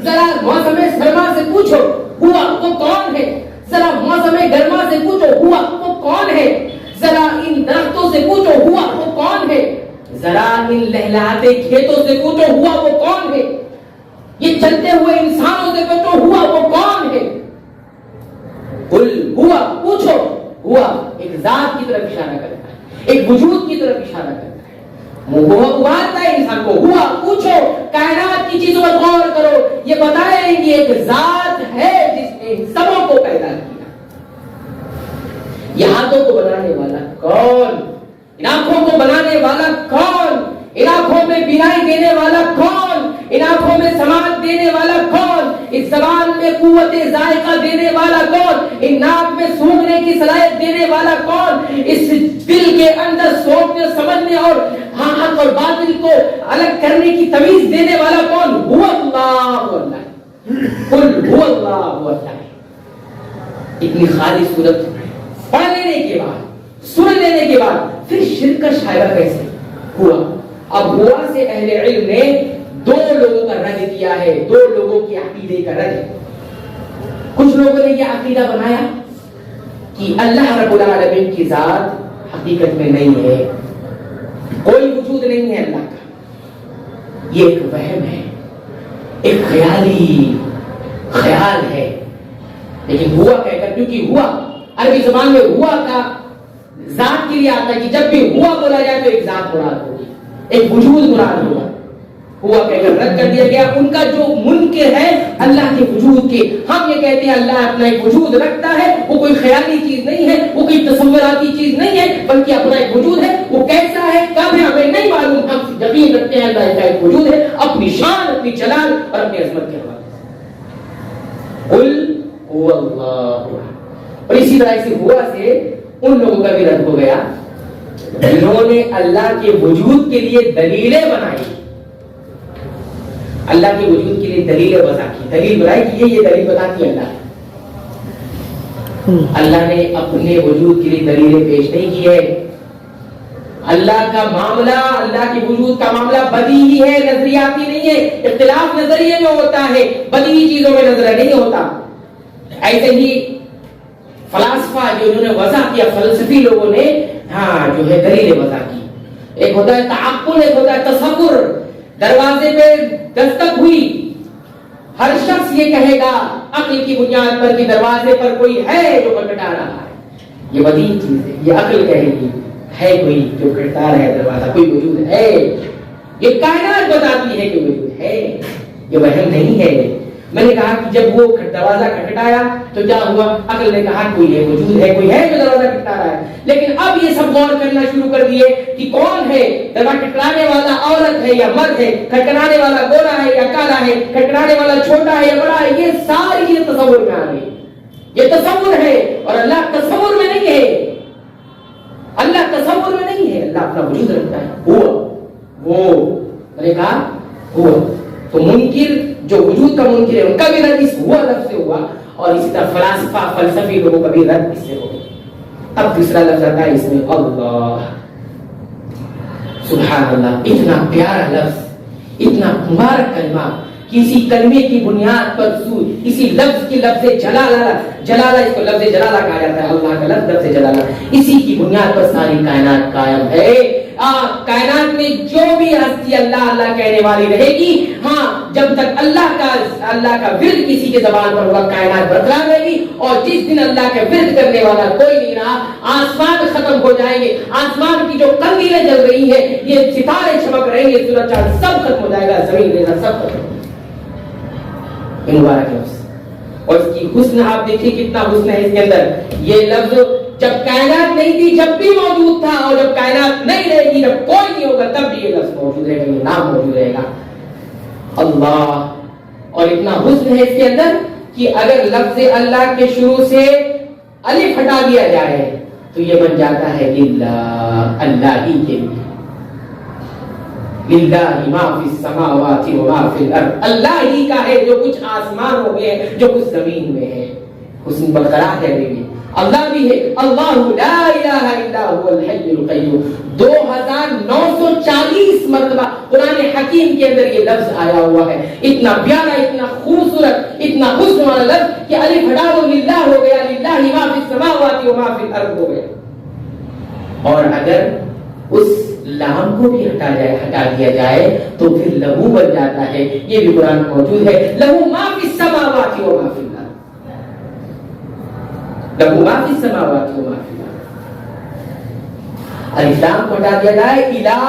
ذرا موسم سرما سے پوچھو. ہوا وہ کون ہے ذرا موسم گرما سے پوچھو. ہوا وہ کون ہے ذرا ان درختوں سے پوچھو. ہوا وہ کون ہے ذرا ان لہلاتے کھیتوں سے پوچھو. ہوا وہ کون ہے یہ چلتے ہوئے انسانوں سے پوچھو. ہوا وہ کون ہے. قل ہوا پوچھو. ہوا ایک ذات کی طرف اشارہ کرتا ہے، ایک وجود کی طرف اشارہ کرتا ہے. وہ ابھارتا ہے انسان کو. ہوا پوچھو، کائنات کی چیزوں پر غور کرو. یہ بتائیں کہ ایک ذات ہے جس نے سبوں کو پیدا کیا. یہ ہاتھوں کو بنانے والا کون، ان آنکھوں کو بنانے والا کون، ان آنکھوں میں بینائی دینے والا کون، ان آنکھوں میں سماعت دینے والا کون، اس زبان میں قوت ذائقہ دینے والا کون، ان ناک میں سونگھنے کی صلاحیت دینے والا کون، اس دل کے اندر سوچنے سمجھنے اور حق اور باطل کو الگ کرنے کی تمیز دینے والا کون. هو اللہ اللہ. قل هو اللہ اللہ. اتنی خالص صورت پڑھ لینے کے بعد، سن لینے کے بعد پھر شرک کا شائبہ کیسے ہوا. اب ہوا سے اہل علم نے دو لوگوں کا رد کیا ہے، دو لوگوں کے عقیدے کا رد. کچھ لوگوں نے یہ عقیدہ بنایا کہ اللہ رب العالمین کی ذات حقیقت میں نہیں ہے، کوئی وجود نہیں ہے اللہ کا، یہ ایک وہم ہے، ایک خیالی خیال ہے. لیکن ہوا کہہ کر، کیونکہ ہوا عربی زبان میں ہوا کا ذات کے لیے آتا ہے کہ جب بھی ہوا بولا جائے تو ایک ذات مراد ہوگی، ایک وجود مراد ہوگا. ہوا کہہ کر رد کر دیا گیا ان کا جو منکر ہے اللہ کے وجود کے. ہم یہ کہتے ہیں اللہ اپنا ایک وجود رکھتا ہے، وہ کوئی خیالی چیز نہیں ہے، وہ کوئی تصوراتی چیز نہیں ہے، بلکہ اپنا ایک وجود ہے. وہ کیسا ہے کب ہے ہمیں نہیں معلوم، ہم یقین رکھتے ہیں اللہ کا ایک وجود ہے اپنی شان، اپنی جلال اور اپنی عظمت کے حوالے سے. قل هو اللہ. اور اسی طرح سے ہوا سے ان لوگوں کا بھی رد ہو گیا جنہوں نے اللہ کے وجود کے لیے دلیلیں بنائی، اللہ کے وجود کے لیے دلیلیں وضع کی. دلیل بنائی کہ یہ دلیل بتاتی ہے اللہ نے اپنے وجود کے لیے دلیلیں پیش نہیں کی ہے. اللہ کا معاملہ، اللہ کے وجود کا معاملہ بدیہی ہے، نظریاتی نہیں ہے. اختلاف نظریے میں ہوتا ہے، بدیہی چیزوں میں نظر نہیں ہوتا. ایسے ہی فلاسفہ جو انہوں نے وضع کیا، فلسفی لوگوں نے جو ہے دلیلیں وضع کی. ایک ہوتا ہے تعقل، ایک ہوتا ہے تصور. دروازے پہ دستک ہوئی، ہر شخص یہ کہے گا عقل کی بنیاد پر کہ دروازے پر کوئی ہے جو کھٹکھٹا رہا ہے. یہ بدیہی چیز ہے، یہ عقل کہے گی ہے کوئی جو کھٹکھٹا رہا ہے دروازہ، کوئی وجود ہے. یہ کائنات بتاتی ہے کہ وجود ہے، یہ وہم نہیں ہے. میں نے کہا کہ جب وہ دروازہ کھٹکھٹایا تو کیا ہوا، عقل نے کہا کوئی ہے، وجود ہے، کوئی ہے جو دروازہ کھٹکھٹا رہا ہے. لیکن اب یہ سب غور کرنا شروع کر دیے کہ کون ہے، دروازہ کھٹکھٹانے والا عورت ہے یا مرد ہے، کھٹکھٹانے والا گورا ہے یا کالا ہے، کھٹکھٹانے والا چھوٹا ہے یا بڑا ہے. یہ ساری چیزیں تصور میں آ گئی. یہ تصور ہے اور اللہ تصور میں نہیں ہے. اللہ تصور میں نہیں ہے، اللہ اپنا وجود رکھتا ہے. وہ میں نے کہا ہوا. تو منکر جو وجود کا منکر ہے ان کا بھی رد اس ہوا لفظ سے ہوا، اور اسی طرح فلاسفہ فلسفی لوگوں کا بھی رد اس سے ہو. اب تیسرا لفظ آتا ہے اس میں اللہ. سبحان اللہ، اتنا پیارا لفظ، اتنا مبارک کلمہ کسی کلمے کی بنیاد پر اسی لفظ کی لفظ جلالہ اس کو لفظ جلالہ کہا جاتا ہے، اللہ کا لفظ جلالہ، اسی کی بنیاد پر ساری کائنات قائم ہے۔ کائنات میں جو بھی ہستی اللہ اللہ کہنے والی رہے گی، ہاں جب تک اللہ کا ورد کسی کے زبان پر ہوگا کائنات برقرار رہے گی، اور جس دن اللہ کا ورد کرنے والا کوئی نہیں رہا، آسمان ختم ہو جائیں گے، آسمان کی جو قندیلیں جل رہی ہیں، یہ ستارے چمک رہے ہیں، سورج چاند سب ختم ہو جائے گا، زمین دینا سب ختم ہو جائے گا۔ مبارک لفظ، اور اس کی حسن آپ دیکھیں کتنا حسن ہے اس کے اندر۔ یہ لفظ جب کائنات نہیں تھی جب بھی موجود تھا، اور جب کائنات نہیں رہے گی، جب کوئی نہیں ہوگا تب بھی یہ لفظ موجود رہے گا، یہ نام موجود رہے گا، اللہ۔ اور اتنا حسن ہے اس کے اندر کہ اگر لفظ اللہ کے شروع سے الف ہٹا دیا جائے تو یہ بن جاتا ہے للہ، اللہ ہی کے لیے، للہ ما فی السماوات و ما فی الارض، اللہ ہی کا ہے جو کچھ آسمانوں میں ہے، جو کچھ زمین میں ہے۔ حسن برقرار ہے دیکھیے، اللہ بھی ہے، اللہ لا الہ الا هو الحی القیوم، 2940 مرتبہ قرآن حکیم کے اندر یہ لفظ آیا ہوا ہے۔ اتنا پیارا، اتنا خوبصورت، اتنا حسن والا لفظ کہ الف ہٹا دو للہ ہو گیا، للہ ما فی السماوات و ما فی الارض ہو گیا۔ اور اگر اس لام کو بھی ہٹا دیا جائے تو پھر لہو بن جاتا ہے، یہ بھی قرآن موجود ہے، لہو ما فی السماوات و ما فی الارض، لہو ما فی السماوات و ما فی الارض۔ الف لام کو ہٹا دیا جائے، الہ،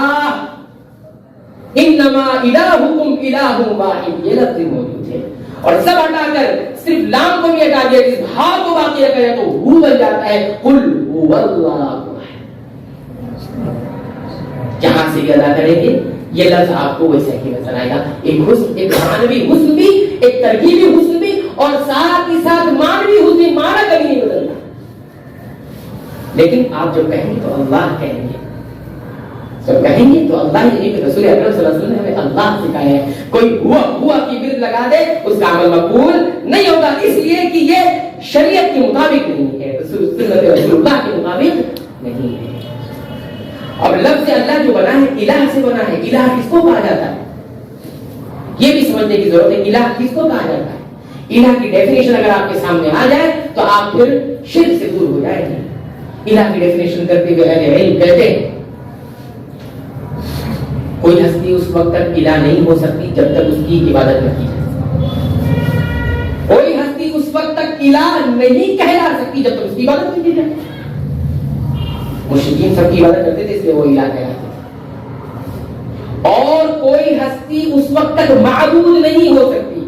انما الہکم الہ واحد، یہ لفظ موجود ہے، اور سب ہٹا کر صرف لام کو بھی ہٹا دیا، جس ہا کو باقی رکھا جائے تو ہو بن جاتا ہے، قل هو اللہ۔ جہاں سے یہ ادا کریں گے یہ لفظ آپ کو ویسا ہی نظر آئے گا، ایک حسن، ایک معنوی حسن بھی، ایک ترکیبی حسن بھی، اور ساتھ ہی ساتھ معنوی حسن، معنی کبھی نہیں بدلتا۔ لیکن آپ جب کہیں گے تو اللہ کہیں گے، جب کہیں گے تو اللہ ہی نہیں، رسول اکرم صلی اللہ علیہ وسلم نے ہمیں اللہ سکھایا ہے۔ کوئی ہوا کی برد لگا دے اس کا عمل مقبول نہیں ہوگا، اس لیے کہ یہ شریعت کے مطابق نہیں ہے، سنت رسول اللہ کے مطابق نہیں ہے۔ اب لفظ اللہ جو بنا ہے الہ سے بنا ہے، الہ کس کو کہا جاتا ہے یہ بھی سمجھنے کی ضرورت ہے، الہ کس کو کہا جاتا ہے۔ الہ کی ڈیفینیشن اگر آپ کے سامنے آ جائے تو آپ پھر شرک سے دور ہو جائیں گے۔ الہ کی ڈیفینیشن کرتے ہوئے اہل علم کہتے ہیں کوئی ہستی اس وقت تک الہ نہیں ہو سکتی جب تک اس کی عبادت نہ کی جائے، کوئی ہستی اس وقت تک الہ نہیں کہلا سکتی جب تک اس کی عبادت نہیں کی جائے۔ مشرکین سب کی عبادت کرتے تھے اس لیے وہ الہ کہلاتے تھے، اور کوئی ہستی اس وقت تک معبود نہیں ہو سکتی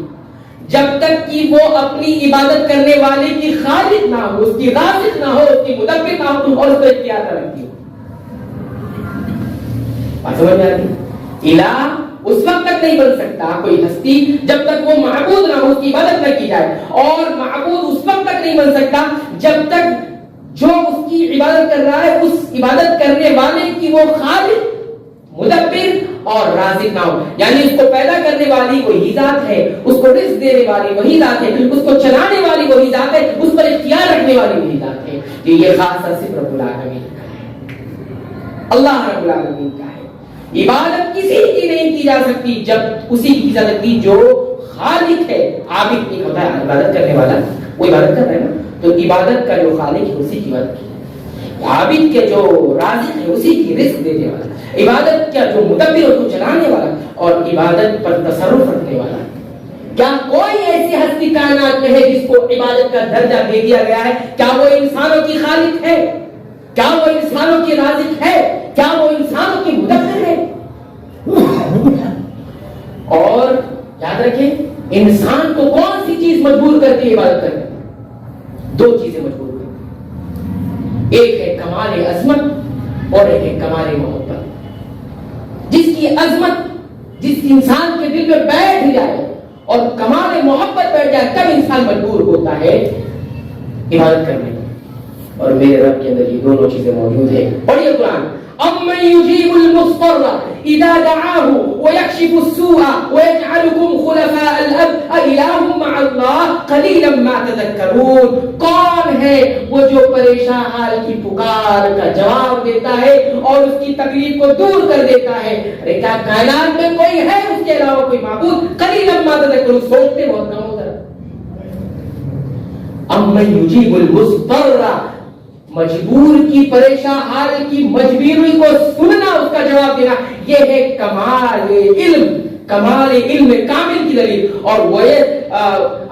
جب تک کہ وہ اپنی عبادت کرنے والے کی خالق نہ ہو، اس کی رازق نہ ہو، اس کی مدبر نہ ہو، اور اس کو اختیار نہ رکھتی ہو۔ بات سمجھ میں آتی؟ الہ اس وقت تک نہیں بن سکتا کوئی ہستی جب تک وہ معبود نہ ہو، اس کی عبادت نہ کی جائے، اور معبود اس وقت تک نہیں بن سکتا جب تک جو اس کی عبادت کر رہا ہے اس عبادت کرنے والے کی وہ خالق، مدبر اور رازق نہ ہو، یعنی اس کو پیدا کرنے والی وہی ذات ہے، اس کو رزق دینے والی وہی ذات ہے، اس کو چلانے والی وہی ذات ہے، اس پر اختیار رکھنے والی وہی ذات ہے، کہ یہ خاص صرف رب العالمین کا ہے، اللہ رب العالمین کا ہے۔ عبادت کسی کی نہیں کی جا سکتی جب اسی کی اجازت کی جو خالق ہے۔ عابد ایک ہوتا ہے عبادت کرنے والا، وہ عبادت کر رہا ہے نا، تو عبادت کا جو خالق ہے اسی کی عبادت کی، عابد کے جو رازق ہے اسی کی رزق دینے والا، عبادت کا جو مدبر اس کو چلانے والا اور عبادت پر تصرف رکھنے والا۔ کیا کوئی ایسی ہستی کائنات میں ہے جس کو عبادت کا درجہ دے دیا گیا ہے؟ کیا وہ انسانوں کی خالق ہے؟ کیا وہ انسانوں کی رازق ہے؟ کیا وہ انسانوں کی مدبر ہے؟ اور یاد رکھیں انسان کو کون سی چیز مجبور کرتی ہے عبادت کرنے؟ دو چیزیں مجبور کرتی، ایک ہے کمال عظمت اور ایک ہے کمال محبت۔ جس کی عظمت جس انسان کے دل میں بیٹھ جائے اور کمال محبت بیٹھ جائے تب انسان مجبور ہوتا ہے عبادت کرنے میں، اور میرے رب کے اندر یہ دونوں چیزیں موجود ہیں۔ پڑھیے قرآن، اَمَّن يُجِيبُ الْمُضْطَرَّ إِذَا دَعَاهُ ويكشف السوء ويجعلكم خلفاء الأرض أإله مع الله قليلا ما تذكرون. کون ہے وہ جو پریشان حال کی پکار کا جواب دیتا ہے اور اس کی تکلیف کو دور کر دیتا ہے؟ ارے کیا کائنات میں کوئی ہے اس کے علاوہ کوئی معبود؟ قلیلا ما تذکرون. سوچتے بہت کم ہوتا ہے. امن یجیب المضطر، مجبور کی پریشان حال کی مجبوری کو سننا، اس کا جواب دینا، یہ ہے کمال علم، کمال علم کامل کی دلیل. اور وہ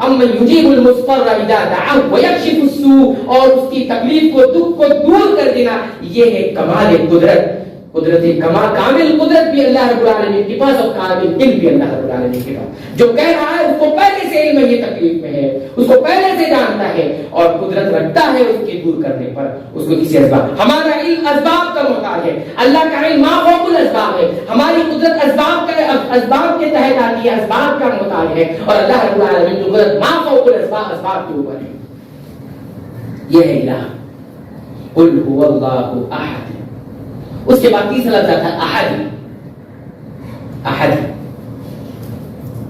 امن یجیب المضطر اذا دعاه ويكشف السوء، اور اس کی تکلیف کو دکھ کو دور کر دینا، یہ ہے کمال قدرت. قدرت کمال کامل قدرت بھی اللہ رب العالمین کے پاس اور کامل علم بھی اللہ رب العالمین کے پاس. جو کہہ رہا ہے اس کو پہلے سے علم ہے یہ تکلیف میں ہے، اس کو پہلے سے جانتا ہے اور قدرت رکھتا ہے اس کے دور کرنے پر. اس کو کسی اسباب، ہمارا علم اسباب کا محتاج ہے، اللہ کا علم ما فوق الاسباب ہے. ہماری قدرت اسباب کے تحت آتی ہے، اسباب کا محتاج ہے، اور اللہ رب العالمین کی قدرت ما فوق الاسباب، اسباب کے اوپر ہے. یہ ہے الہ. قل هو اللہ احد. اس کے بعد تیسرا لفظ آتا ہے احد. احد،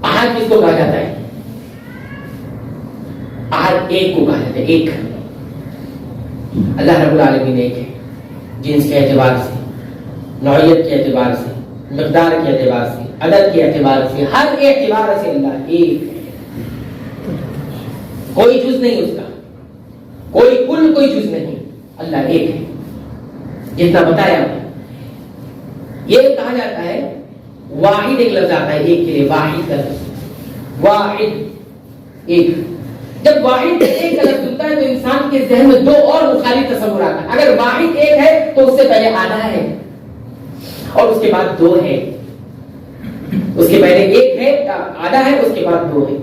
احد کس کو کہا جاتا ہے؟ احد ایک کو کہا جاتا ہے. ایک، اللہ رب العالمین ایک ہے، جنس کے اعتبار سے، نوعیت کے اعتبار سے، مقدار کے اعتبار سے، عدد کے اعتبار سے، ہر اعتبار سے اللہ ایک ہے. کوئی جز نہیں اس کا، کوئی کل کوئی جز نہیں، اللہ ایک ہے. جتنا بتایا یہ کہا جاتا ہے واحد. ایک لفظ آتا ہے ایک کے لیے، واحد کا لفظ، واحد ایک. جب واحد ایک کا لفظ سنتا ہے تو انسان کے ذہن میں دو اور مخالف تصور آتا ہے. اگر واحد ایک ہے تو اس سے پہلے آدھا ہے اور اس کے بعد دو ہے. اس کے پہلے ایک ہے، آدھا ہے، اس کے بعد دو ہے.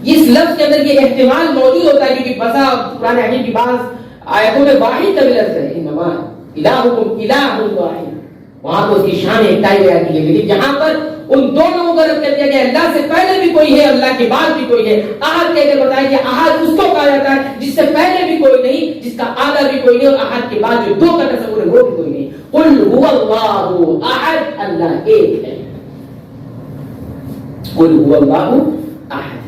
اس لفظ کے اندر یہ احتمال موجود ہوتا ہے کیونکہ بسا قرآن حکیم کی بعض آیتوں میں واحد کا بھی لفظ ہے، انما الہکم الہ واحد، وہاں تو اس کی شان ایکٹائی بیان کی ہے. لیکن جہاں پر ان دونوں کو رد کر دیا گیا، اللہ سے پہلے بھی کوئی ہے، اللہ کے بعد بھی کوئی ہے. احد کہہ کر بتایا کہ احد اس کو کہا جاتا ہے جس سے پہلے بھی کوئی نہیں، جس کا آدھا بھی کوئی نہیں، اور احد کے بعد جو دو کا تصور ہے وہ بھی کوئی نہیں. قل هو اللہ احد، اللہ ایک ہے. قل هو اللہ احد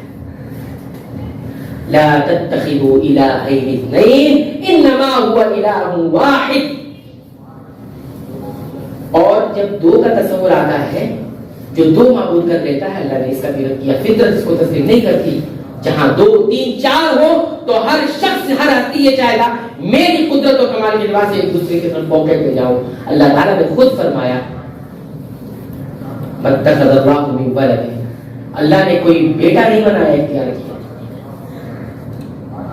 لا تتخذوا الہین اثنین انما هو الہ واحد. اور جب دو کا تصور آتا ہے، جو دو معبود کر لیتا ہے، اللہ نے اس کا بھی رد کیا. فطرت اس کو تسلیم نہیں کرتی. جہاں دو تین چار ہو تو ہر شخص، ہر ہستی یہ چاہے گا میری قدرت و کمال کے لحاظ سے ایک دوسرے کے طرف پاکٹ میں جاؤ. اللہ تعالیٰ نے خود فرمایا مَتَّخَذَ اللَّهُ مِن وَلَدٍ، اللہ نے کوئی بیٹا نہیں بنایا، اختیار کیا.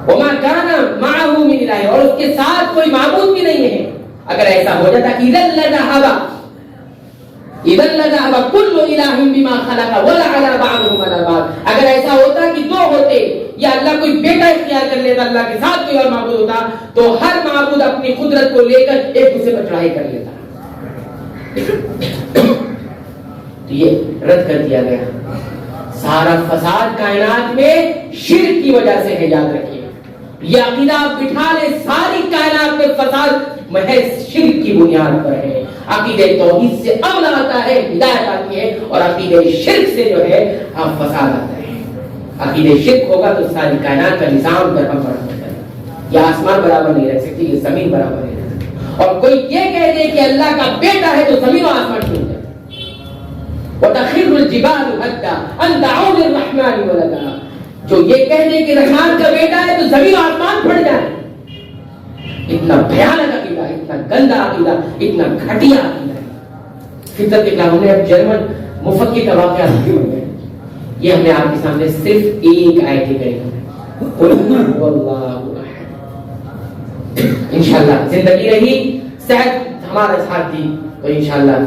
وَمَا كَانَ مَعَهُ مِنْ إِلَٰهٍ، اور اس کے ساتھ کوئی معبود بھی نہیں ہے. اگر ایسا ہو جاتا اِذًا لَذَهَبَ كُلُّ إِلَٰهٍ بِمَا خَلَقَ وَلَعَلَىٰ بَعْضُهُمْ عَلَىٰ بَعْضٍ. اگر ایسا ہوتا کہ دو ہوتے یا اللہ کوئی بیٹا اختیار کر لیتا، اللہ کے ساتھ کوئی اور معبود ہوتا، تو ہر معبود اپنی قدرت کو لے کر ایک دوسرے پر چڑھائی کر لیتا. تو یہ رد کر دیا گیا. سارا فساد کائنات میں شرک کی وجہ سے ہے، یاد رکھیے. یہ عقیدہ آپ بٹھا لیں، ساری کائنات میں فساد محض شرک کی بنیاد پر ہے. عقیدہ توحید سے امن آتا ہے، ہدایت آتی ہے، اور عقیدہ شرک سے جو ہے فساد آتا ہے. عقیدہ شرک ہوگا تو ساری کائنات کا نظام درہم برہم ہوتا ہے. یہ آسمان برابر نہیں رہ سکتی، یہ زمین برابر نہیں رہ سکتی. اور کوئی یہ کہہ دے کہ اللہ کا بیٹا ہے تو زمین و آسمان ٹوٹ جائے. وَتَخِرُّ الْجِبَالُ هَدًّا أَن دَعَوْا لِلرَّحْمَٰنِ وَلَدًا، جو یہ کہہ دے کہ رحمان کا بیٹا ہے تو زمین و آسمان پھٹ جائے. اتنا بھیانک عقیدہ، اتنا گندا عقیدہ، اتنا گھٹیا عقیدہ ہے. فطرت کے خلاف. ہم نے اب جرمن مفکر کا واقعہ ذکر ہو گیا. یہ ہم نے آپ کے سامنے صرف ایک آیت کہی ہے، قل هو اللہ احد. انشاءاللہ زندگی رہی، صحت ہمارا ساتھ دی تو انشاءاللہ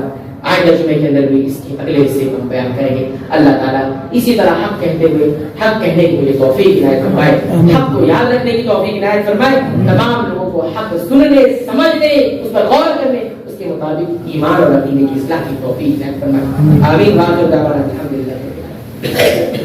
آئندہ جمعے کے اندر بھی اس کے اگلے حصے کو ہم بیان کریں گے. اللہ تعالیٰ اسی طرح حق کہتے ہوئے حق کہنے کی مجھے توفیق عنایت فرمائے، حق کو یاد رکھنے کی توفیق عنایت فرمائے. تمام لوگوں کو حق سننے، سمجھنے، اس پر غور کرنے، اس کے مطابق ایمان اور عقیدے کی اصلاح کی توفیق عنایت فرمائے. آمین. واخر دعوانا الحمدللہ.